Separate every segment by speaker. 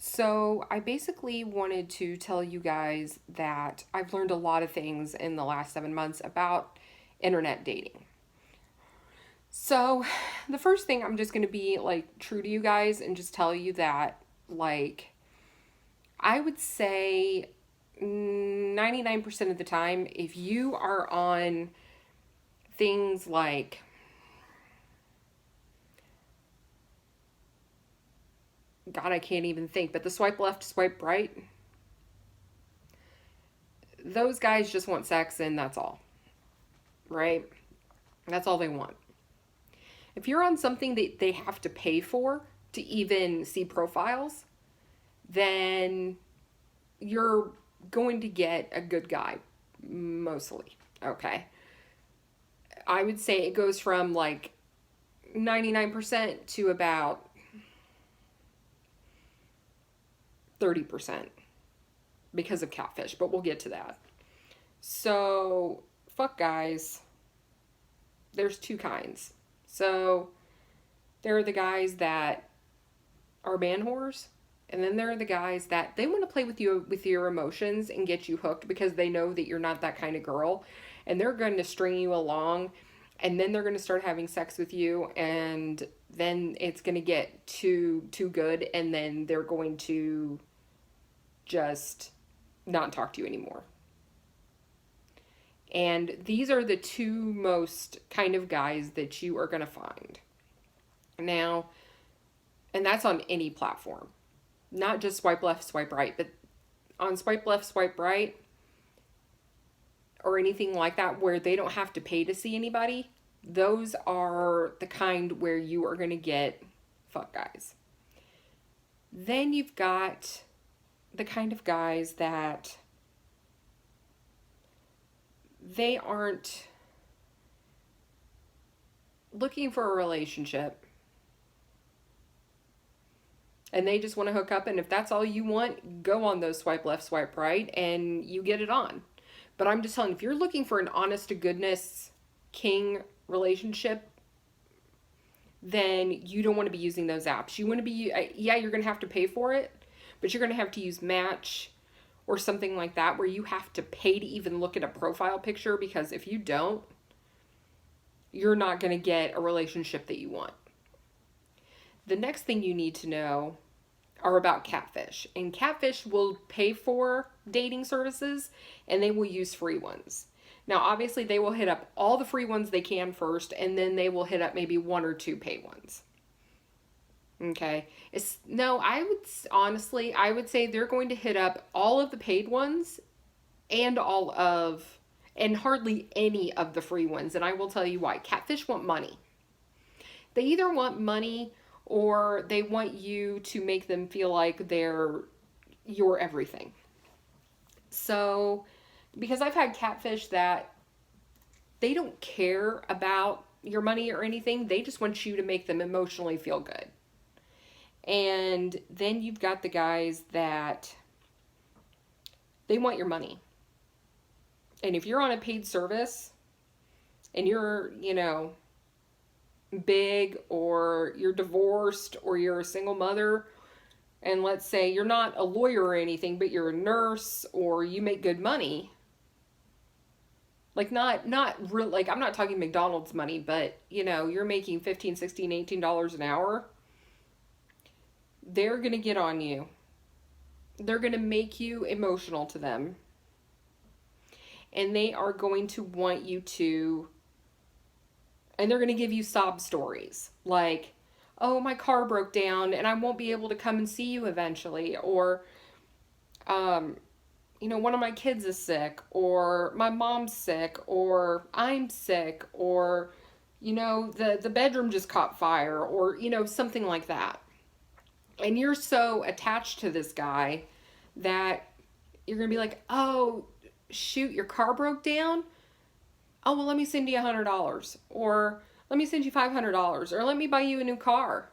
Speaker 1: So, I basically wanted to tell you guys that I've learned a lot of things in the last 7 months about internet dating. So, the first thing I'm just going to be true to you guys and just tell you that, I would say 99% of the time, if you are on things like, God, I can't even think, but the swipe left, swipe right, those guys just want sex and that's all, right? That's all they want. If you're on something that they have to pay for to even see profiles, then you're going to get a good guy, mostly. Okay. I would say it goes from 99% to about 30% because of catfish, but we'll get to that. So, fuck guys. There's two kinds. So, there are the guys that are man whores, and then there are the guys that they want to play with you with your emotions and get you hooked because they know that you're not that kind of girl, and they're going to string you along, and then they're going to start having sex with you, and then it's going to get too good, and then they're going to just not talk to you anymore. And these are the two most kind of guys that you are going to find. Now, and that's on any platform, not just swipe left, swipe right, but on swipe left, swipe right, or anything like that where they don't have to pay to see anybody, those are the kind where you are going to get fuck guys. Then you've got the kind of guys that they aren't looking for a relationship and they just want to hook up, and if that's all you want, go on those swipe left, swipe right, and you get it on. But I'm just telling you, if you're looking for an honest to goodness king relationship, then you don't want to be using those apps. You want to be, yeah, you're going to have to pay for it, but you're going to have to use Match or something like that where you have to pay to even look at a profile picture, because if you don't, you're not going to get a relationship that you want. The next thing you need to know are about catfish. And catfish will pay for dating services and they will use free ones. Now, obviously, they will hit up all the free ones they can first, and then they will hit up maybe one or two paid ones. Okay. I would honestly, I would say they're going to hit up all of the paid ones and and hardly any of the free ones. And I will tell you why. Catfish want money. They either want money or they want you to make them feel like they're your everything. So, because I've had catfish that they don't care about your money or anything, they just want you to make them emotionally feel good. And then you've got the guys that they want your money. And if you're on a paid service and you're, big, or you're divorced, or you're a single mother, and let's say you're not a lawyer or anything, but you're a nurse or you make good money, not real, I'm not talking McDonald's money, but you're making $15, $16, $18 an hour, they're going to get on you. They're going to make you emotional to them. And they are going to want you to, and they're going to give you sob stories like, oh, my car broke down and I won't be able to come and see you eventually. Or, one of my kids is sick, or my mom's sick, or I'm sick, or, the bedroom just caught fire, or, something like that. And you're so attached to this guy that you're going to be like, oh, shoot, your car broke down? Oh, well, let me send you $100, or let me send you $500, or let me buy you a new car.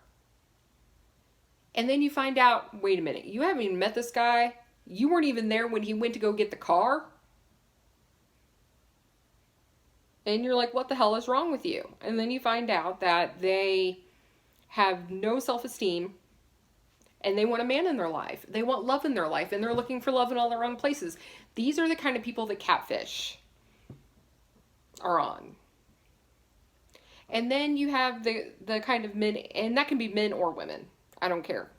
Speaker 1: And then you find out, wait a minute, you haven't even met this guy. You weren't even there when he went to go get the car. And you're like, what the hell is wrong with you? And then you find out that they have no self-esteem And they want a man in their life. They want love in their life, and they're looking for love in all the wrong places. These are the kind of people that catfish are on. And then you have the kind of men, and that can be men or women. I don't care.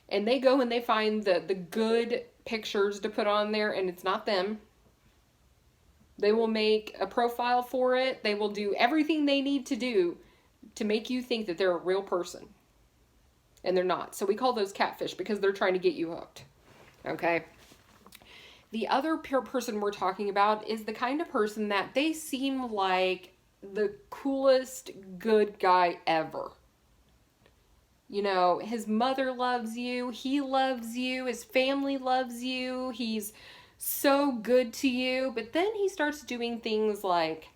Speaker 1: And they go and they find the good pictures to put on there, and it's not them. They will make a profile for it. They will do everything they need to do to make you think that they're a real person. And they're not. So we call those catfish because they're trying to get you hooked. Okay? The other person we're talking about is the kind of person that they seem like the coolest good guy ever. You know, his mother loves you, he loves you, his family loves you, he's so good to you, but then he starts doing things like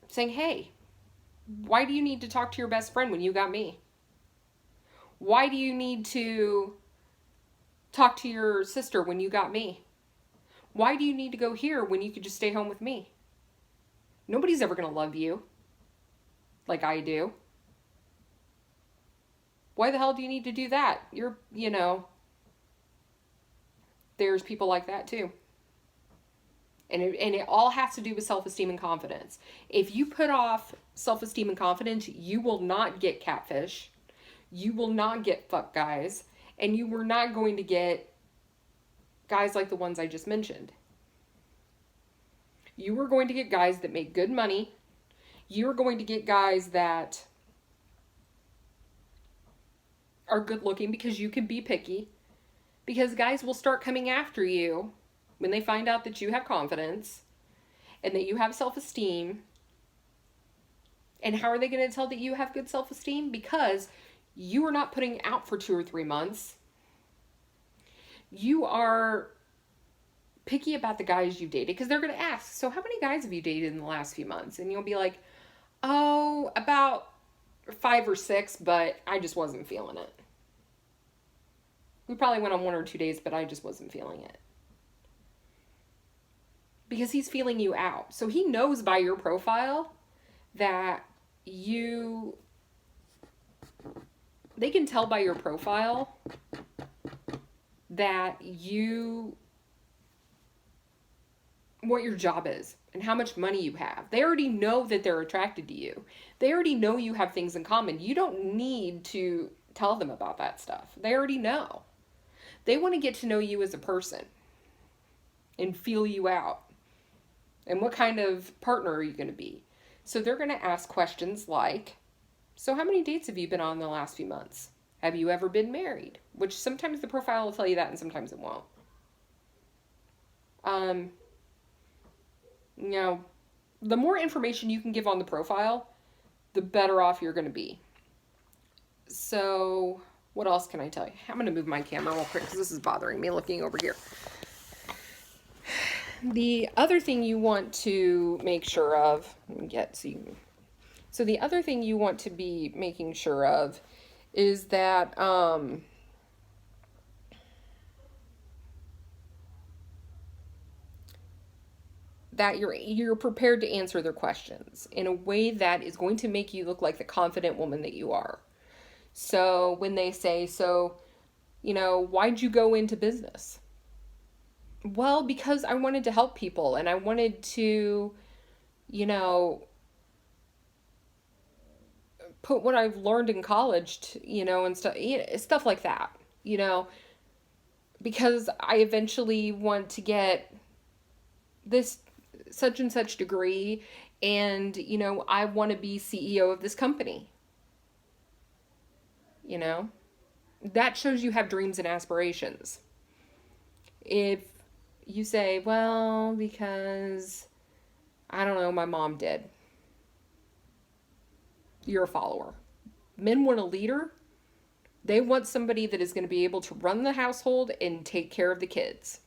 Speaker 1: saying, hey, why do you need to talk to your best friend when you got me? Why do you need to talk to your sister when you got me? Why do you need to go here when you could just stay home with me? Nobody's ever going to love you like I do. Why the hell do you need to do that? There's people like that too. And it all has to do with self-esteem and confidence. If you put off self-esteem and confidence, you will not get catfish. You will not get fuck guys. And you were not going to get guys like the ones I just mentioned. You are going to get guys that make good money. You are going to get guys that are good looking because you can be picky. Because guys will start coming after you when they find out that you have confidence and that you have self-esteem. And how are they going to tell that you have good self-esteem? Because you are not putting out for 2 or 3 months. You are picky about the guys you've dated because they're going to ask, so how many guys have you dated in the last few months? And you'll be like, oh, about 5 or 6, but I just wasn't feeling it. We probably went on 1 or 2 days, but I just wasn't feeling it. Because he's feeling you out. So he knows by your profile that they can tell by your profile that what your job is and how much money you have. They already know that they're attracted to you. They already know you have things in common. You don't need to tell them about that stuff. They already know. They want to get to know you as a person and feel you out. And what kind of partner are you going to be? So they're going to ask questions like, so how many dates have you been on in the last few months? Have you ever been married? Which sometimes the profile will tell you that and sometimes it won't. The more information you can give on the profile, the better off you're going to be. So what else can I tell you? I'm going to move my camera real quick because this is bothering me looking over here. The other thing you want to make sure of, so the other thing you want to be making sure of is that that you're prepared to answer their questions in a way that is going to make you look like the confident woman that you are. So when they say, why'd you go into business? Well, because I wanted to help people and I wanted to, put what I've learned in college to, and stuff like that, because I eventually want to get this such and such degree and, I want to be CEO of this company. That shows you have dreams and aspirations. If you say, well, because, I don't know, my mom did. You're a follower. Men want a leader. They want somebody that is going to be able to run the household and take care of the kids.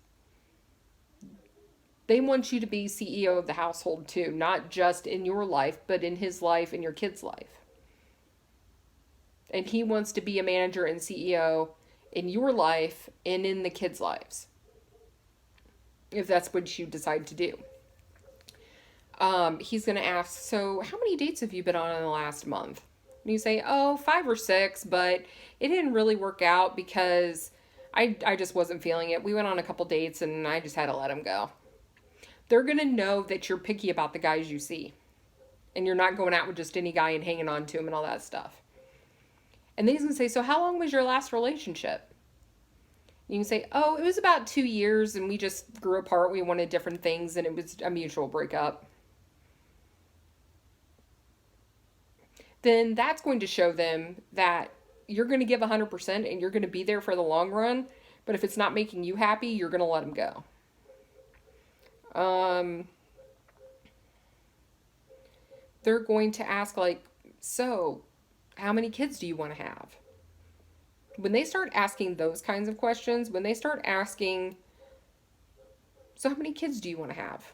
Speaker 1: They want you to be CEO of the household too, not just in your life, but in his life and your kid's life. And he wants to be a manager and CEO in your life and in the kids' lives. If that's what you decide to do. He's going to ask, so how many dates have you been on in the last month? And you say, oh, 5 or 6, but it didn't really work out because I just wasn't feeling it. We went on a couple dates and I just had to let him go. They're going to know that you're picky about the guys you see. And you're not going out with just any guy and hanging on to him and all that stuff. And then he's going to say, so how long was your last relationship? You can say, oh, it was about 2 years and we just grew apart. We wanted different things and it was a mutual breakup. Then that's going to show them that you're going to give 100% and you're going to be there for the long run. But if it's not making you happy, you're going to let them go. They're going to ask, like, so how many kids do you want to have? When they start asking those kinds of questions, when they start asking, so how many kids do you want to have?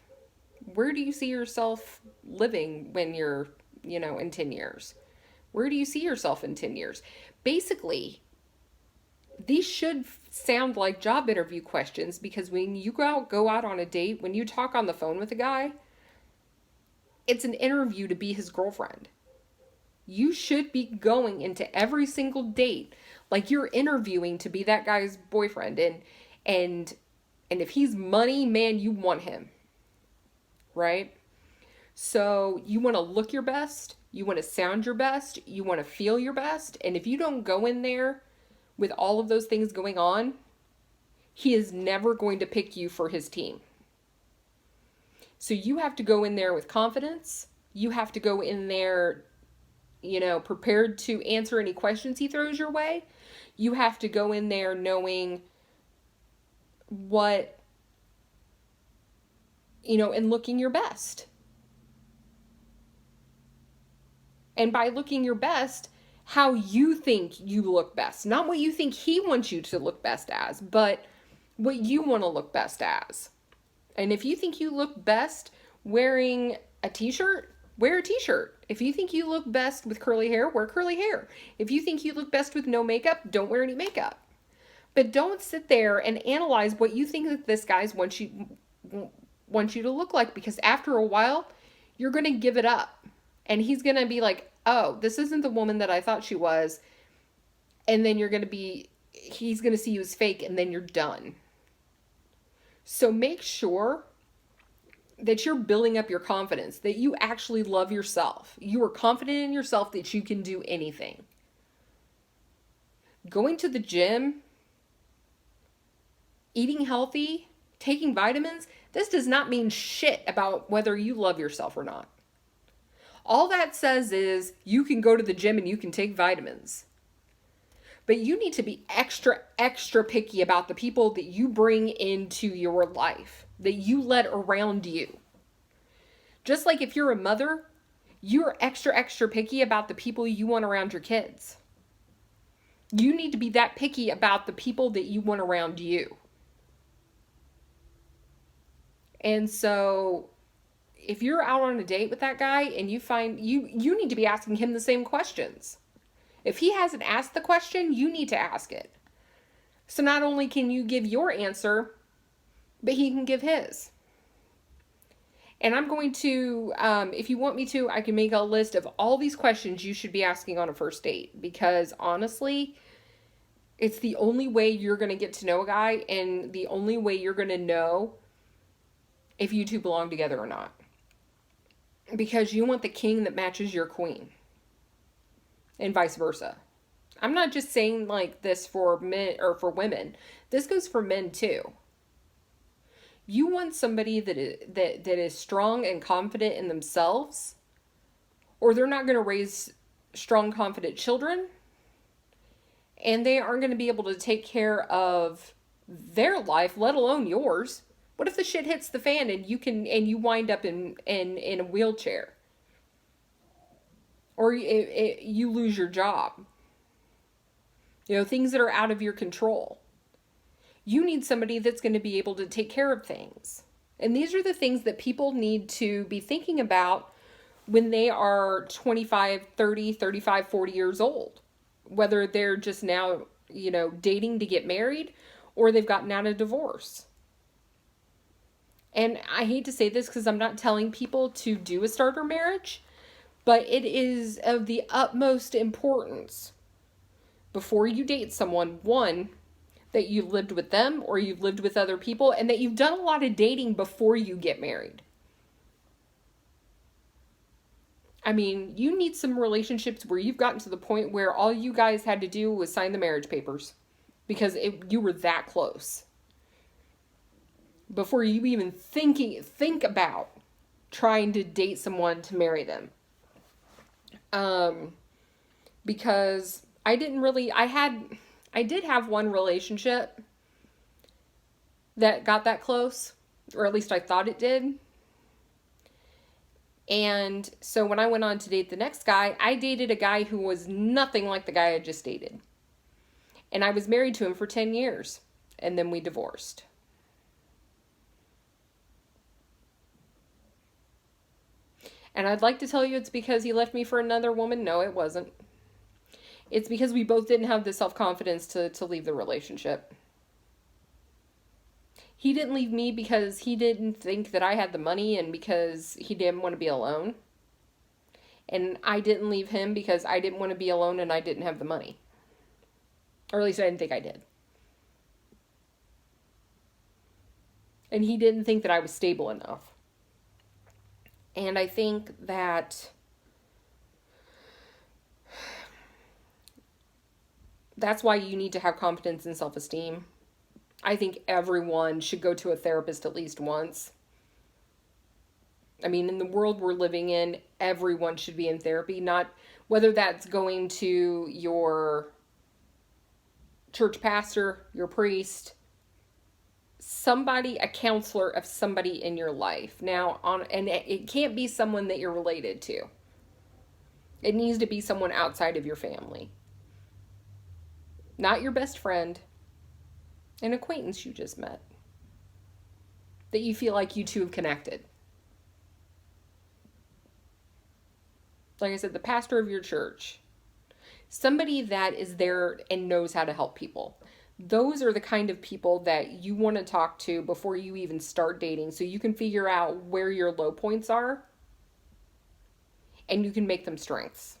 Speaker 1: Where do you see yourself living when you're, in 10 years? Where do you see yourself in 10 years? Basically, these should sound like job interview questions, because when you go out on a date, when you talk on the phone with a guy, it's an interview to be his girlfriend. You should be going into every single date like you're interviewing to be that guy's boyfriend. And if he's money, man, you want him. Right? So you want to look your best, you want to sound your best, you want to feel your best, and if you don't go in there with all of those things going on, he is never going to pick you for his team. So you have to go in there with confidence. You have to go in there, prepared to answer any questions he throws your way. You have to go in there knowing what, and looking your best. And by looking your best, how you think you look best. Not what you think he wants you to look best as, but what you want to look best as. And if you think you look best wearing a t-shirt, wear a t-shirt. If you think you look best with curly hair, wear curly hair. If you think you look best with no makeup, don't wear any makeup. But don't sit there and analyze what you think that this guy's wants you to look like, because after a while, you're going to give it up. And he's going to be like, oh, this isn't the woman that I thought she was. And then he's going to see you as fake, and then you're done. So make sure that you're building up your confidence, that you actually love yourself. You are confident in yourself that you can do anything. Going to the gym, eating healthy, taking vitamins, this does not mean shit about whether you love yourself or not. All that says is you can go to the gym and you can take vitamins. But you need to be extra, extra picky about the people that you bring into your life, that you let around you. Just like if you're a mother, you're extra, extra picky about the people you want around your kids. You need to be that picky about the people that you want around you. And so if you're out on a date with that guy and you find you need to be asking him the same questions. If he hasn't asked the question, you need to ask it. So not only can you give your answer, but he can give his. And I'm going to, if you want me to, I can make a list of all these questions you should be asking on a first date. Because honestly, it's the only way you're going to get to know a guy, and the only way you're going to know if you two belong together or not. Because you want the king that matches your queen. And vice versa. I'm not just saying like this for men or for women. This goes for men too. You want somebody that is strong and confident in themselves, or they're not going to raise strong, confident children, and they aren't going to be able to take care of their life, let alone yours. What if the shit hits the fan and you wind up in a wheelchair? Or you lose your job. Things that are out of your control. You need somebody that's going to be able to take care of things. And these are the things that people need to be thinking about when they are 25, 30, 35, 40 years old. Whether they're just now, dating to get married, or they've gotten out of divorce. And I hate to say this because I'm not telling people to do a starter marriage, But it is of the utmost importance before you date someone, one, that you lived with them or you've lived with other people, and that you've done a lot of dating before you get married. I mean, you need some relationships where you've gotten to the point where all you guys had to do was sign the marriage papers because you were that close. Before you even think about trying to date someone to marry them. Because I did have one relationship that got that close, or at least I thought it did. And so when I went on to date the next guy, I dated a guy who was nothing like the guy I just dated. And I was married to him for 10 years. And then we divorced. And I'd like to tell you it's because he left me for another woman. No, it wasn't. It's because we both didn't have the self-confidence to leave the relationship. He didn't leave me because he didn't think that I had the money and because he didn't want to be alone. And I didn't leave him because I didn't want to be alone and I didn't have the money. Or at least I didn't think I did. And he didn't think that I was stable enough. And I think that that's why you need to have confidence and self-esteem. I think everyone should go to a therapist at least once. I mean, in the world we're living in, everyone should be in therapy. Not whether that's going to your church pastor, your priest, somebody, a counselor of somebody in your life. Now, and it can't be someone that you're related to. It needs to be someone outside of your family. Not your best friend. An acquaintance you just met. That you feel like you two have connected. Like I said, the pastor of your church. Somebody that is there and knows how to help people. Those are the kind of people that you want to talk to before you even start dating, so you can figure out where your low points are and you can make them strengths.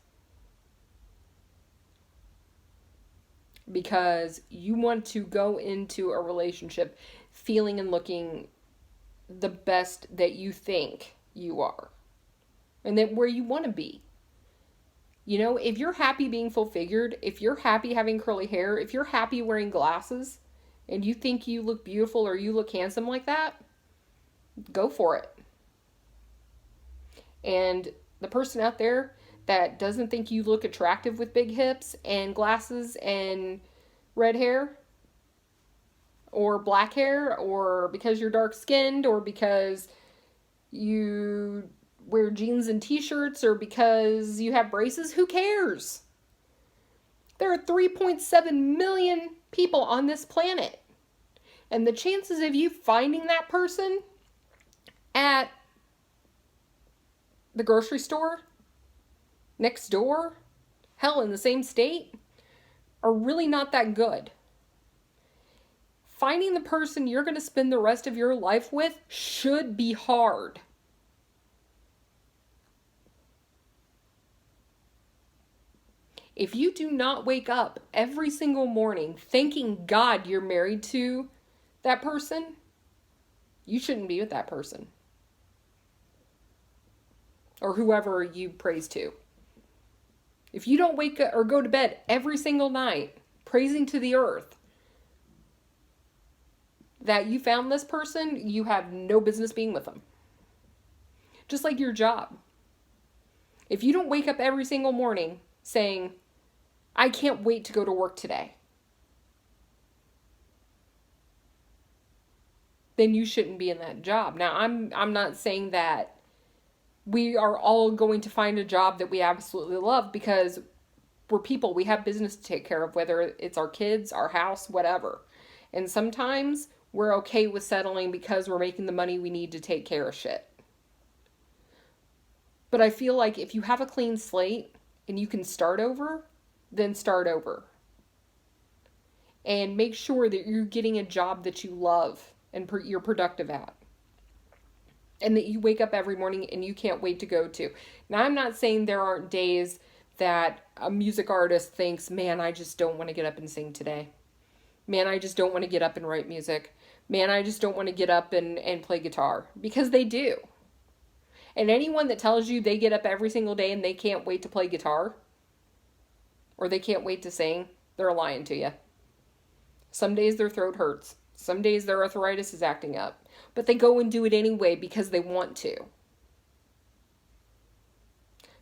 Speaker 1: Because you want to go into a relationship feeling and looking the best that you think you are. And that where you want to be. You know, if you're happy being full figured, if you're happy having curly hair, if you're happy wearing glasses, and you think you look beautiful or you look handsome like that, go for it. And the person out there that doesn't think you look attractive with big hips and glasses and red hair or black hair, or because you're dark skinned, or because you wear jeans and t-shirts, or because you have braces, who cares? There are 3.7 million people on this planet. And the chances of you finding that person at the grocery store, next door, hell, in the same state, are really not that good. Finding the person you're going to spend the rest of your life with should be hard. If you do not wake up every single morning thanking God you're married to that person, you shouldn't be with that person. Or whoever you praise to. If you don't wake up or go to bed every single night praising to the earth that you found this person, you have no business being with them. Just like your job. If you don't wake up every single morning saying, I can't wait to go to work today, then you shouldn't be in that job. Now, I'm not saying that we are all going to find a job that we absolutely love, because we're people. We have business to take care of, whether it's our kids, our house, whatever. And sometimes we're okay with settling because we're making the money we need to take care of shit. But I feel like if you have a clean slate and you can start over, then start over. And make sure that you're getting a job that you love and you're productive at. and that you wake up every morning and you can't wait to go to. Now, I'm not saying there aren't days that a music artist thinks, man, I just don't want to get up and sing today. Man, I just don't want to get up and write music. Man, I just don't want to get up and play guitar. Because they do. And anyone that tells you they get up every single day and they can't wait to play guitar, or they can't wait to sing, they're lying to you. Some days their throat hurts. Some days their arthritis is acting up. But they go and do it anyway because they want to.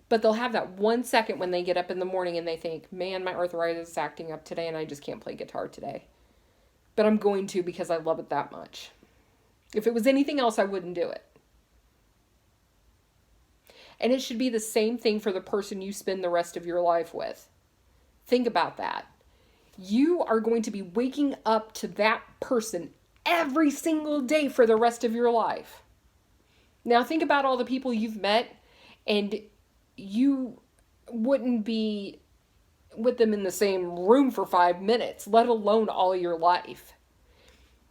Speaker 1: But they'll have that 1 second when they get up in the morning and they think, man, my arthritis is acting up today and I just can't play guitar today. But I'm going to because I love it that much. If it was anything else, I wouldn't do it. And it should be the same thing for the person you spend the rest of your life with. Think about that. You are going to be waking up to that person every single day for the rest of your life. Now think about all the people you've met and you wouldn't be with them in the same room for 5 minutes, let alone all your life.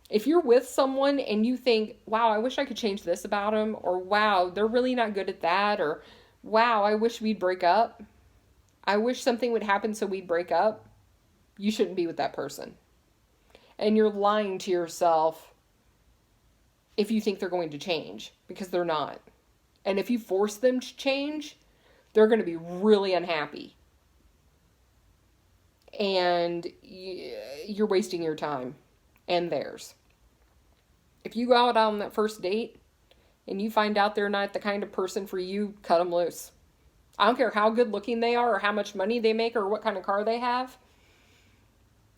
Speaker 1: If you're with someone and you think, wow, I wish I could change this about them, or wow, they're really not good at that, or wow, I wish we'd break up. I wish something would happen so we'd break up. You shouldn't be with that person. And you're lying to yourself if you think they're going to change, because they're not. And if you force them to change, they're going to be really unhappy. And you're wasting your time and theirs. If you go out on that first date and you find out they're not the kind of person for you, cut them loose. I don't care how good looking they are or how much money they make or what kind of car they have.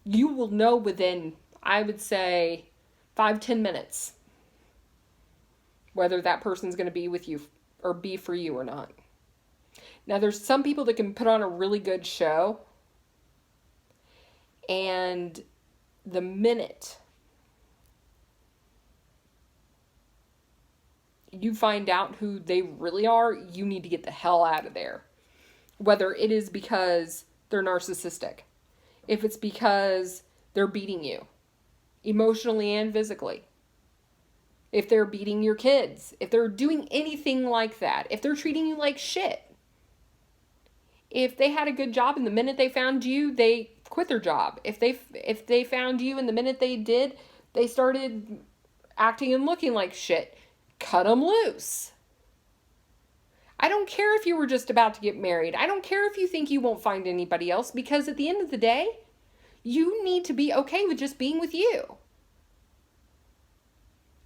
Speaker 1: You will know within, I would say, 5-10 minutes whether that person's going to be with you or be for you or not. Now, there's some people that can put on a really good show, and the minute you find out who they really are, you need to get the hell out of there. Whether it is because they're narcissistic, if it's because they're beating you, emotionally and physically, if they're beating your kids, if they're doing anything like that, if they're treating you like shit. If they had a good job and the minute they found you, they quit their job. If they found you and the minute they did, they started acting and looking like shit. Cut them loose. I don't care if you were just about to get married. I don't care if you think you won't find anybody else, because at the end of the day, you need to be okay with just being with you.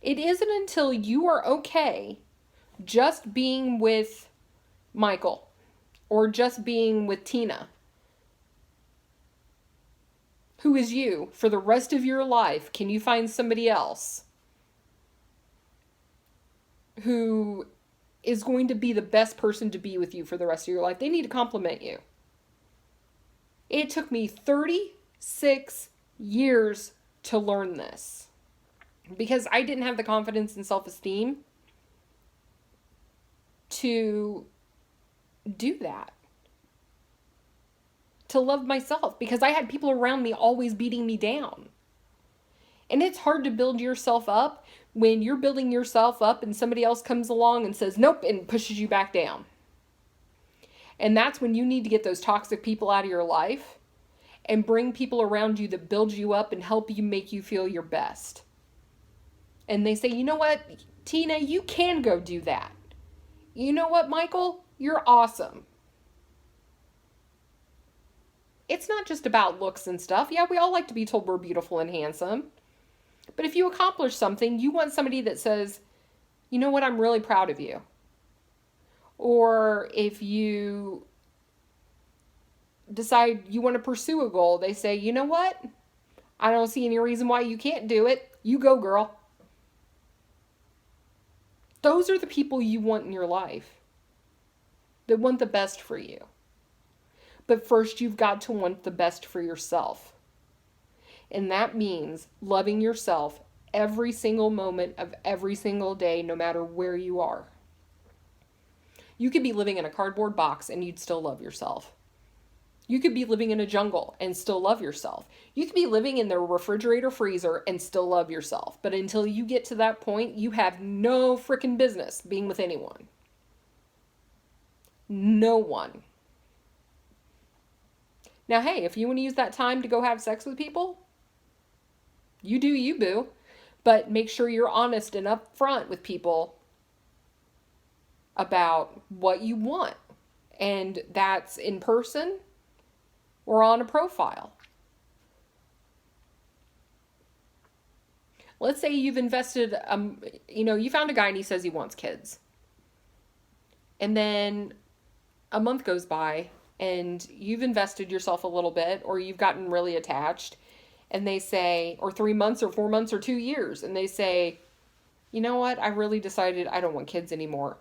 Speaker 1: It isn't until you are okay just being with Michael or just being with Tina, who is you, for the rest of your life, can you find somebody else who is going to be the best person to be with you for the rest of your life. They need to compliment you. It took me 36 years to learn this, because I didn't have the confidence and self-esteem to do that. To love myself, because I had people around me always beating me down. And it's hard to build yourself up when you're building yourself up and somebody else comes along and says, nope, and pushes you back down. And that's when you need to get those toxic people out of your life and bring people around you that build you up and help you, make you feel your best. And they say, you know what, Tina, you can go do that. You know what, Michael, you're awesome. It's not just about looks and stuff. Yeah, we all like to be told we're beautiful and handsome. But if you accomplish something, you want somebody that says, you know what, I'm really proud of you. Or if you decide you want to pursue a goal, they say, you know what, I don't see any reason why you can't do it. You go, girl. Those are the people you want in your life, that want the best for you. But first, you've got to want the best for yourself. And that means loving yourself every single moment of every single day, no matter where you are. You could be living in a cardboard box and you'd still love yourself. You could be living in a jungle and still love yourself. You could be living in the refrigerator freezer and still love yourself. But until you get to that point, you have no freaking business being with anyone. No one. Now, hey, if you want to use that time to go have sex with people, you do you, boo. But make sure you're honest and upfront with people about what you want. And that's in person or on a profile. Let's say you've invested, you found a guy and he says he wants kids. And then a month goes by and you've invested yourself a little bit, or you've gotten really attached, and they say, or 3 months or 4 months or 2 years, and they say, you know what, I really decided I don't want kids anymore.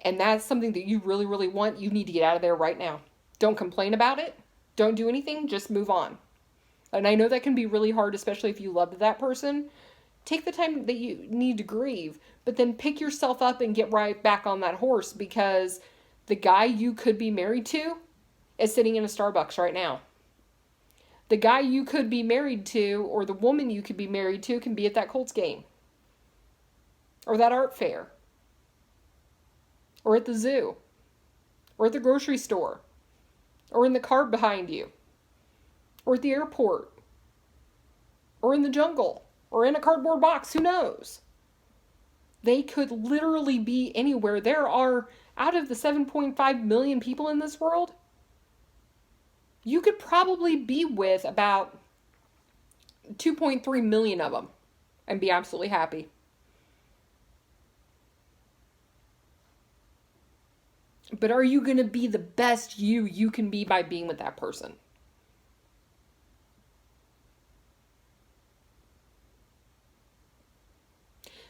Speaker 1: And that's something that you really, really want. You need to get out of there right now. Don't complain about it. Don't do anything. Just move on. And I know that can be really hard, especially if you loved that person. Take the time that you need to grieve, but then pick yourself up and get right back on that horse, because the guy you could be married to is sitting in a Starbucks right now. The guy you could be married to, or the woman you could be married to, can be at that Colts game, or that art fair, or at the zoo, or at the grocery store, or in the car behind you, or at the airport, or in the jungle, or in a cardboard box. Who knows? They could literally be anywhere. There are, out of the 7.5 million people in this world, you could probably be with about 2.3 million of them and be absolutely happy. But are you going to be the best you can be by being with that person?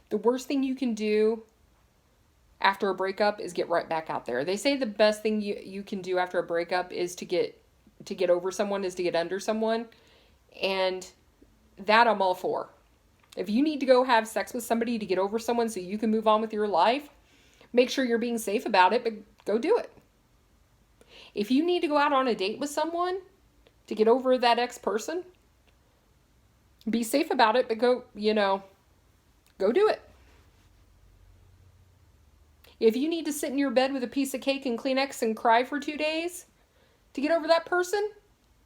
Speaker 1: The worst thing you can do after a breakup is get right back out there. They say the best thing you can do after a breakup is to get over someone, is to get under someone. And that I'm all for. If you need to go have sex with somebody to get over someone so you can move on with your life, make sure you're being safe about it, but go do it. If you need to go out on a date with someone to get over that ex-person, be safe about it, but go do it. If you need to sit in your bed with a piece of cake and Kleenex and cry for 2 days to get over that person,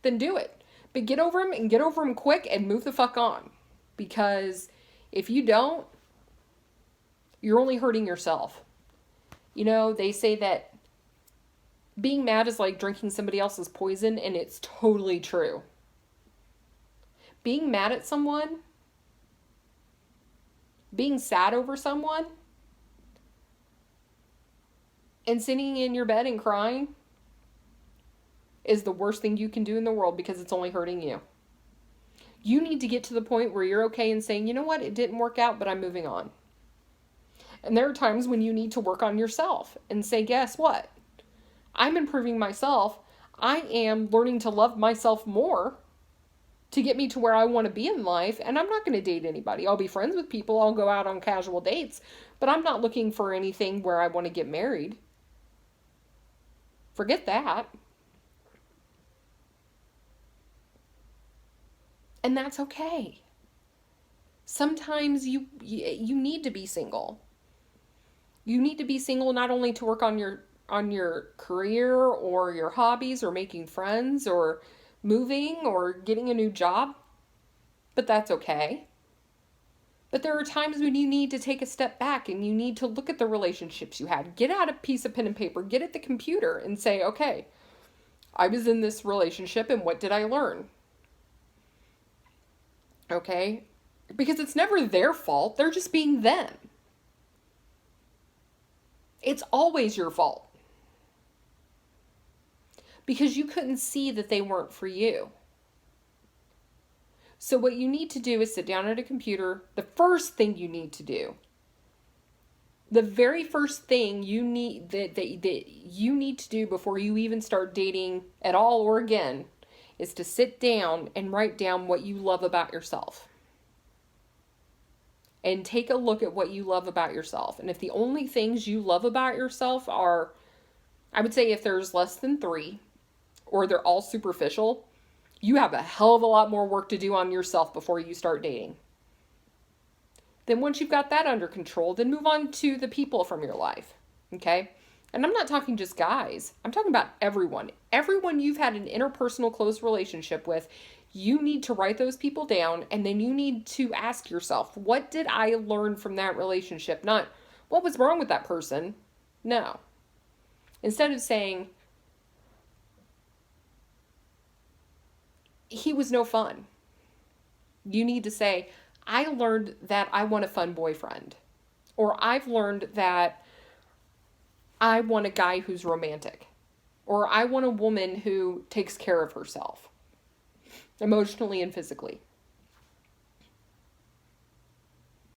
Speaker 1: then do it. But get over him, and get over him quick, and move the fuck on. Because if you don't, you're only hurting yourself. They say that being mad is like drinking somebody else's poison, and it's totally true. Being mad at someone, being sad over someone, and sitting in your bed and crying is the worst thing you can do in the world, because it's only hurting you. You need to get to the point where you're okay and saying, you know what, it didn't work out, but I'm moving on. And there are times when you need to work on yourself and say, guess what? I'm improving myself. I am learning to love myself more to get me to where I want to be in life. And I'm not going to date anybody. I'll be friends with people. I'll go out on casual dates. But I'm not looking for anything where I want to get married. Forget that. And that's okay. Sometimes you need to be single. You need to be single not only to work on your career or your hobbies or making friends or moving or getting a new job, but that's okay. But there are times when you need to take a step back and you need to look at the relationships you had. Get out a piece of pen and paper, get at the computer and say, okay, I was in this relationship and what did I learn? Okay? Because it's never their fault. They're just being them. It's always your fault. Because you couldn't see that they weren't for you. So what you need to do is sit down at a computer. The first thing you need to do, the very first thing you need that you need to do before you even start dating at all or again, is to sit down and write down what you love about yourself. And take a look at what you love about yourself. And if the only things you love about yourself are, I would say if there's less than 3, or they're all superficial, you have a hell of a lot more work to do on yourself before you start dating. Then once you've got that under control, then move on to the people from your life. Okay? And I'm not talking just guys. I'm talking about everyone. Everyone you've had an interpersonal close relationship with, you need to write those people down, and then you need to ask yourself, what did I learn from that relationship? Not, what was wrong with that person? No. Instead of saying, he was no fun, you need to say, I learned that I want a fun boyfriend. Or I've learned that I want a guy who's romantic. Or I want a woman who takes care of herself, emotionally and physically.